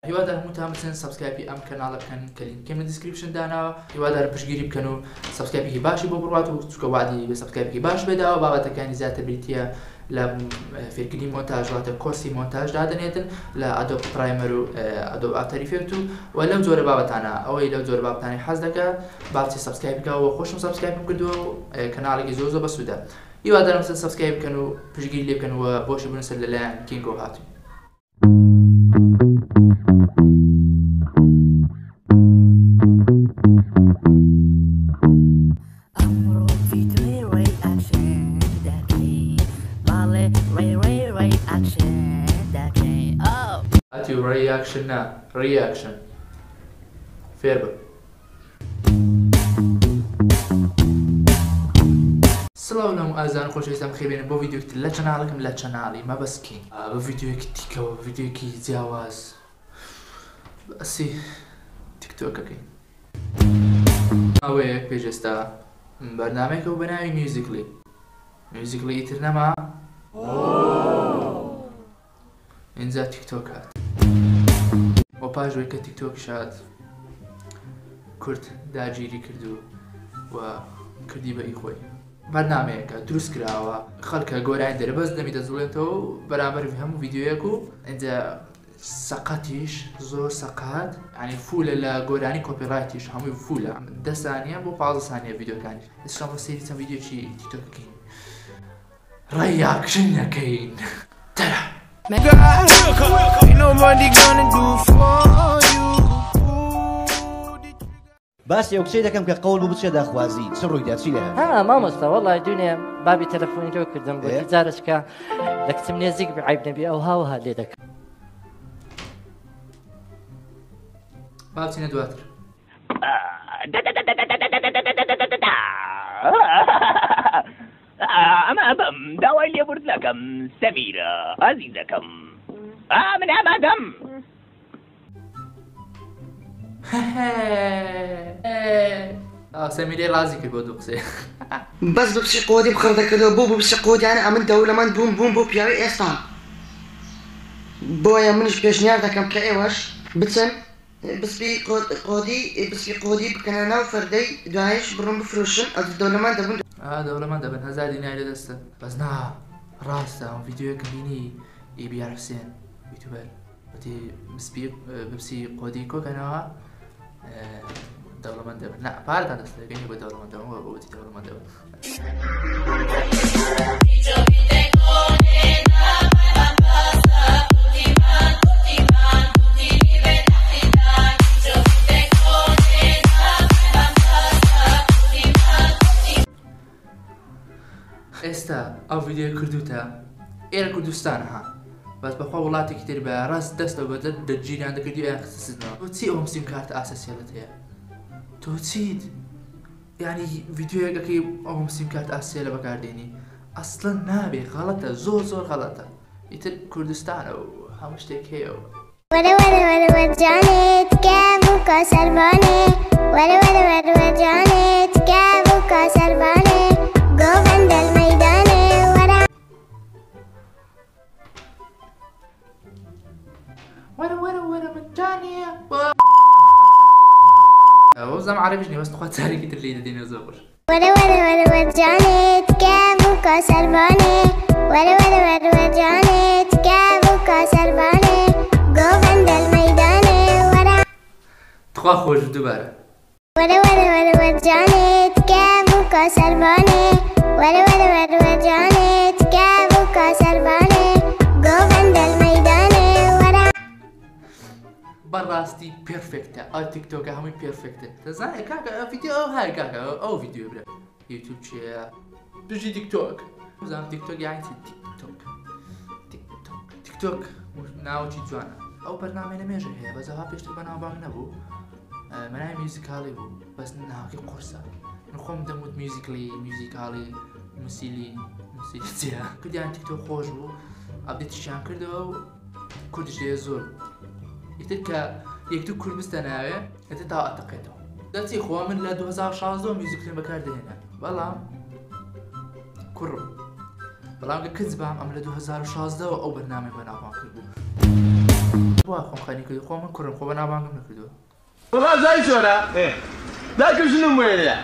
هیوادار هەمووتان بچن سابسکرایبی ئەم کەناڵە بکەن کە لینکەمە دیسکریپشن داناوە. هیوادار پشتگیری بکەن و سابسکرایبێکی باشی بۆ بڕات و چونکە وعدی بە سابسکرایبێکی باش بێداوە بابەتەکانی زیاتر بریتیە لە فێرکردنی مۆنتاژ واتە کۆرسی مۆنتاژ دادەنێتن لە ئەدۆب پرایمەر و ئەدۆب ئافتەر ئیفێکت و لەم جۆرە بابەتانە ئەوەی لەو جۆرە بابەتانی حەز دەکات باچی سابسکرایب بکەوە. خۆشم سابسکرایبم کردووە و کەناڵێکی زۆر بەسوودە. هیوادارم سابسکرایب بکەن و پشتگیری لێ بکەن و بۆشی بنووسن لەلایەن کینگۆ هاتووی. Reaction نه reaction فێر بە سڵاو لەم ئازان خۆشەویستم خێبێنن بۆ ڤیدیۆکتر لە چەناڵەکەم لە چەناڵی مەبەستکین بە ڤیدیۆیەکی تیکەوە ڤیدیۆیەکی جیاواز بەسی تیکتۆکەکەی ئەوەیە پێشێستا بەرنامەیەکە و بەناوی میوزیکلی ئیتر نەما اینجا تیکتۆک هات بۆ پاژوەی کە تیکتۆک شات کورد داگیری کردو و کردی بە ئیخۆی بەرنامەیەکە دروست کراوە خەڵکە گۆرانی دەربەست دەمی دەزڵێتەوە بەرامبەر هەموو ڤیدیۆیەک و ئەجا سەقەتیش زۆر سەقات ینی فولە لە گۆرانی کۆپیڕایتیش هەمووی فولە 10 سانیە بۆ 15 سانیە ڤیدیۆکانی ئێستا بۆ سەیری چەند ڤیدیۆکی تیکتۆکەکەین ڕیاکشنەکەین تەرە باس ئەو کچەی دەکەم کە قەول بوو بچێ داخوازی چ ڕوویدا چی لە مامۆستا وەڵای دوێنێ بابی تەلەفۆنی تۆ کردم بۆ جارشکە لە کچم نێزیک عیب نەبی ئەو هاوها لێ دەکەم با بچینە دواتر ئەمە بەم داوای لێبورد دەکەم سەمیرە ئازیزەکەم من ئامادەم سەمیرەی ڕازی کرد بۆ دوو قسێ بەس بپشی قۆدی بخڕدەکردەوە بۆ بپشی قۆدیانە ئەمن دەوڵەمەند بووم بۆ پیاوەی ئێستان بۆیە منش پێشنیار دەکەم کە ئێوەش بچن بسپی قۆدی بکەنە ناو فەردەی دوایش بڕۆن بفرۆشن ئەو دەوڵەمەند دەبن دەوڵەمەند دەبن 1000 دینار لەدەستە بەس نا ڕاستە ئەم ڤیدیۆیەکە بینی ئیبیار حوسێن یوتیوبەر وتی بپسی قۆدی کۆکەنەوە دەوڵەمەند دەبن نا پارتان دەست دەگەینی بۆ دەوڵەمەندەوە بۆ وتی دەوڵەمەند دەبن ئێستا ئەو ڤیدیۆ کردوتە ئێرە کوردستانە ها بەس بەخوا وڵاتێکی تر بە ڕاست دەستەوە بە دەرگیریان دەکردی یان خستنەوە تۆ چی ئەوم سیم کارتە ئاساسیەت هەیە تۆ چیت ینی ڤیدیۆیەکەکەی ئەوم سیم کارت ئاسیە لە بەکاردێنی ئەسڵەن نابێ غەڵەتە زۆر غەڵەتە ئیتر کوردستانە و هەموو شتێک هەیەەوە وەرە جانێت کەم و کاسەربانێ وەرە جانێت کەم و کاسەربانێ گۆڤەندە المەیدانێ وەرە مجانێ ئەو زەم عەرەبیش نیە بەس توخوا چارێکی تر لێ دەدێنێ زۆر خۆش وەرە جانێت کەم و کاسەربانێ وەرە جانێت کەم و کاسەربانێ گۆڤەندە المەیدانێ توخوا خۆش دووبارە وەرە جانێت کەم و کاسەربانێ وەرە جانێت کەم و کاسەربانێ گۆڤەندە المەیدانێ بەڕاستی پێرفێکتە ئەو تیکتۆکە هەمووی پێرفێکتە دەزانێ کاکە ئەو ڤیدیۆ ئەو هەیە کاکە ئەو ڤیدیۆ برە یوتیوب چیە دژی تیکتۆک بزانم تیکتۆک یانی تیکتۆک ناوچی جوانە ئەو بەرنامەی لەمێژە هەیە بەزەها پێشتر بەناوبانگ نەبوو مەناوی میوزیکاڵی بوو بەس ناوەکەی قورسە من خۆم دەموت میوزیکاڵی موسیلی چیە کردیان تیکتۆک خۆش بوو ئەپدێتیشیان کردەوە و کوردیش لێ زۆر ئیتر کە یەکدوو کورد بستە ناوێ ئێتر تا ئەتەقێتەوە دەچی خۆ من لە 2016 میوزیکلێن بەکاردێنە بەڵام کوڕم بەڵام کە کچ بام ئەم لە 2016 ئەو بەرنامەی بەناوبانگ کرد بوو وا خۆم خەنی کردو خۆ من کوڕم خۆ بە ناوبانگم نەکردووە وڵا زای زۆرە دایکم ژنم وێنە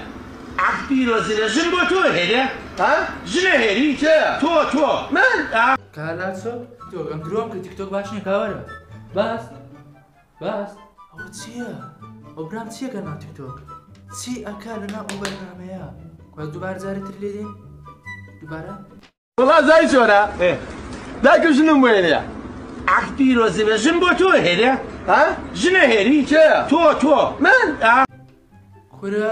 عەقپیرۆزی لە ژن بۆ تۆ هێرە ژنە هێری تۆ من کالاچۆ تۆ ئەم درۆم کرد تیکتۆک باش نییە کاوەرە باس ئەوە چییە؟ ئەو برام چییەکە ناو تیکتۆک؟ چی ئەکا لەناو ئەو بەرنامەیە؟ کوێ دووبارە جارێتر لێ دێن؟ دووبارە؟ وڵا زای زۆرە دایکم ژنم وێنە عەقپیرۆزی لە ژن بۆ تۆ هێرە ژنە هێری تۆ من کورە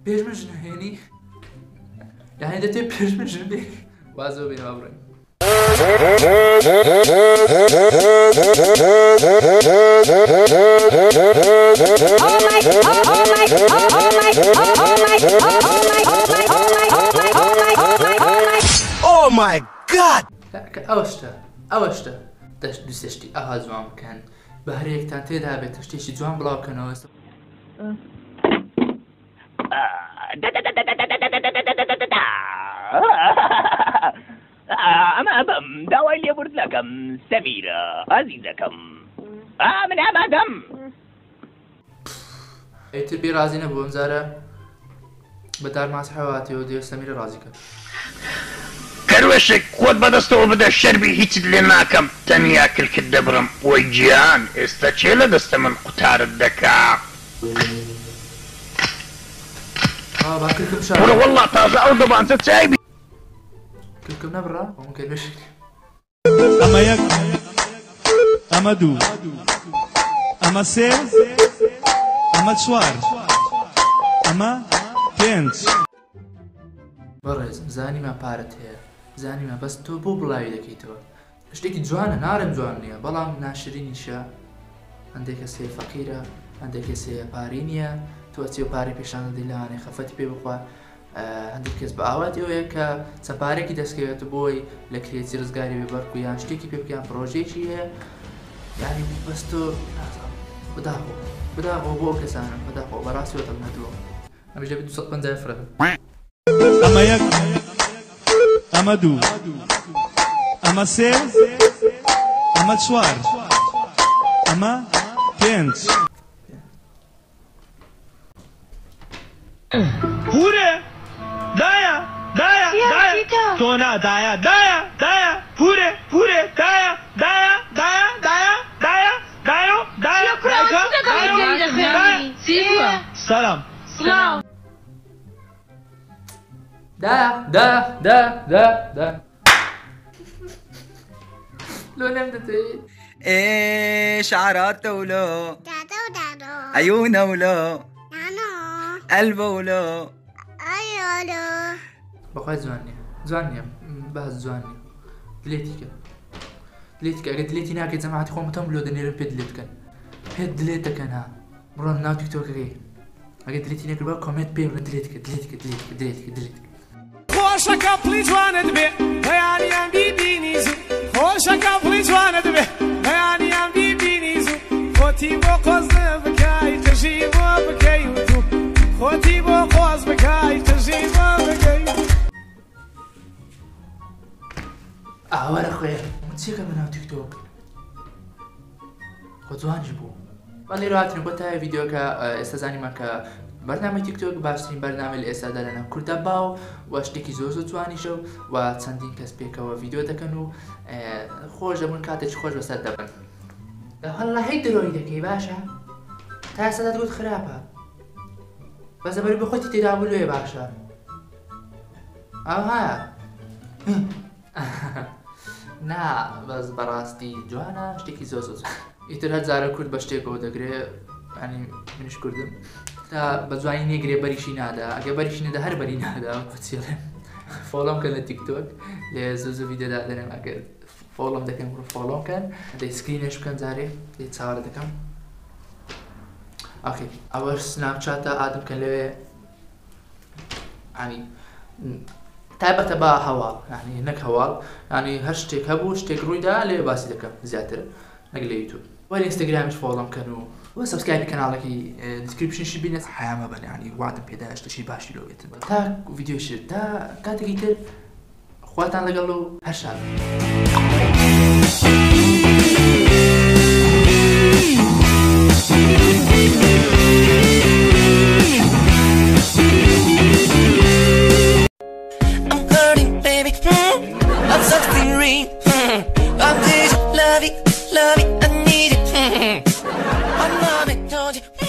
پێشمە ژنە هێنی؟ یعنی دەتێ پێشمە ژن بێ وازەوە بێنە با بڕۆین Oh my god! ئەوەشتە دوستشتی ئەها جوان بکەن بە هەرەیەکتان تێدا بێت شتێکی جوان بڵاو بکەنەوە ئەمە بەم داوای لێبورد دەکەم سەمیرە ئازیزەکەم من ئامادەم ئەیتر بێ ڕازی نەبوو ئەم جارە بە دارماسی حەواتیەوە دێ سەمیرە ڕازی کرد کەروێشێک خۆت بەدەستەوە بدە شەربی هیچت لێ ناکەم تەنیا کلکت دەبڕم وەی گیان ئێستا چێ لە دەستە من قوتارت دەکا وەرە وەڵڵا تازە ئەو دەبانچە چای بی کلکم نەبڕا ئەومکە بێشێک ئەمە یەک ئەمە دوو ئەمە سێ ئەمە چوار ئەمە پێنج بەڕێزم زانیمە پارەت هەیە زانیمە بەس تۆ بۆ بڵاوی دەکەیتەوە شتێکی جوانە نارم جوان نییە بەڵام ناشرینیشە هەندێک کەسێ فەقیرە هەندێک کەسێ پارەی نییە تۆ ئەچێ و پارەی پیشان دەدەی لەوانەیە خەفەتی پێ بخوا هەندێک کەس بە ئاواتی ئەوەیە کە چەند پارێکی دەستکەوێت بۆی لە کرێتی ڕزگاری بێبەرک و یان شتێکی پێ بکەیان پرۆژێکی هەیە یانی بەس تۆ بداخۆ بۆ کەسانم بداخۆ بەڕاستی وەتەم نەدووە ئەمەش دەبێت 250 فرە ئەمە یەک ئەمە دوو ئەمە سێ ئەمە چوار ئەمە پێنج پورێ دایە تۆنا دایە پورێ دایە سلام دا لو نمت شعرات ولو دادو عيون ولو نانو قلب ولو أيولو بەخوای جوانیە بەس جوانیە دلێتیکە ئەگە دلێتی ناکەیت جەماعەتی خۆمتەم لۆ دەنێرم پێ دلێت بکەن پێت دلێت دەکەن ها بڕۆن ناو تیکتۆکەکەی ئەگە دلێتی نەکرد بە کۆمنت پێ بڵێ دلێتکە خۆشەکە پڵی جوانت بێ بەیانیان بیبینی زوو خۆشەکە پڵی جوانت بێ بەیانیان بیبینی زوو خۆتی بۆ قۆز بکەی تژی بۆ بکەی و تو خۆتی بۆ قۆز بکەی تژی بۆ بکەی ئاوارە خوێ چیەکە بەناو تیکتۆک خۆ جوانش بوو بە لێرە هاتین بۆ تا ڤیدیۆکە ئێستا زانیمە کە بەرنامەی تیکتۆک باشترین بەرنامە لە ئێستادا لەناو کوردە باو و شتێکی زۆر جوانیشە و چەندین کەس پێکەوە ڤیدیۆ دەکەن و خۆش دەبن کاتێکی خۆش بەسەر دەبن هەڵا هەی درۆی دەکەی باشە تا ئێستا دەتگوت خراپە بەس دەبەری بە خۆتی تێدا بوو لێ باشە ئەوها نا بەس بەڕاستی جوانە شتێکی زۆر ئیتر هەر جارە کورد بە شتێکەوە دەگرێت ینی منیش کوردم تا بە جوانی نێگرێ بەریشی نادا ئەگە بەریشی نەدا هەر بەری نادا بچێڵێن فۆڵۆم کە لە تیکتۆک لێ زوو ڤیدیۆدا دەرێن ئەگەر فۆڵۆم دەکەن فۆڵۆم کەن دەی سکرینش بکەن جارێ دەی چاوەڕە دەکەم ئۆکێ ئەوە سناپچاتە ئادم کە لەوێ ینی تایبەتە بە هەواڵ ینی نەک هەواڵ ینی هەر شتێک هەبوو شتێک ڕوویدا لێ باسی دەکەم زیاتر نەک لە یوتیوب وەلی ئینستاگرامیش فۆڵۆم کەن و سبسکرایبی کەناڵەکەی دیسکریپشنشی بینێت حیامە بن ینی وادم پێدا شتێکی باشی لۆ بێت تا ڤیدیۆشی تا کاتێکی تر خواتان لەگەڵ و هەر شاد I'm hurting, baby. I'm something real. I need you, love it, I need it. My mama told you.